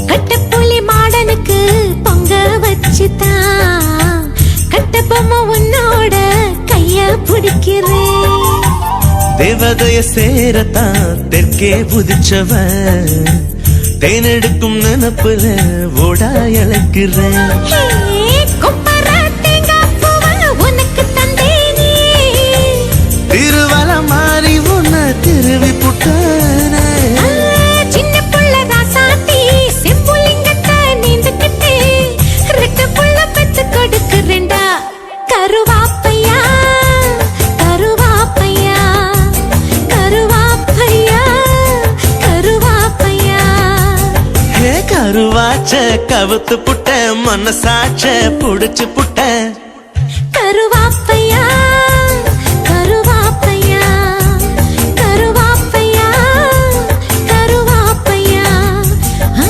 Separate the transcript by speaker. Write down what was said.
Speaker 1: கட்டப்புலி மாடனுக்கு பொங்க வச்சுதான் கட்ட பொம்மை உன்னோட கைய பிடிக்கிறேன்.
Speaker 2: தேவதைய சேரத்தான் தெற்கே புதிச்சவ தேனெடுக்கும் நினப்புல ஓடா இழக்கிறேன்.
Speaker 1: உனக்கு தந்தேனே
Speaker 2: திருவல மாறி உன்ன திருவி புட்டான
Speaker 1: சின்ன புள்ள ராசாத்தி செம்புலிங்கத்தை நீந்துக்கிட்டு ரெட்ட புள்ள பெத்து கொடுக்குறேன்டா. கருவாப்பையா கருவாப்பையா கருவாப்பையா கருவாப்பையா.
Speaker 2: கருவாச்ச கவுத்து புட்ட மனசாச்ச புடிச்சு புட்ட
Speaker 1: கருவாப்பையா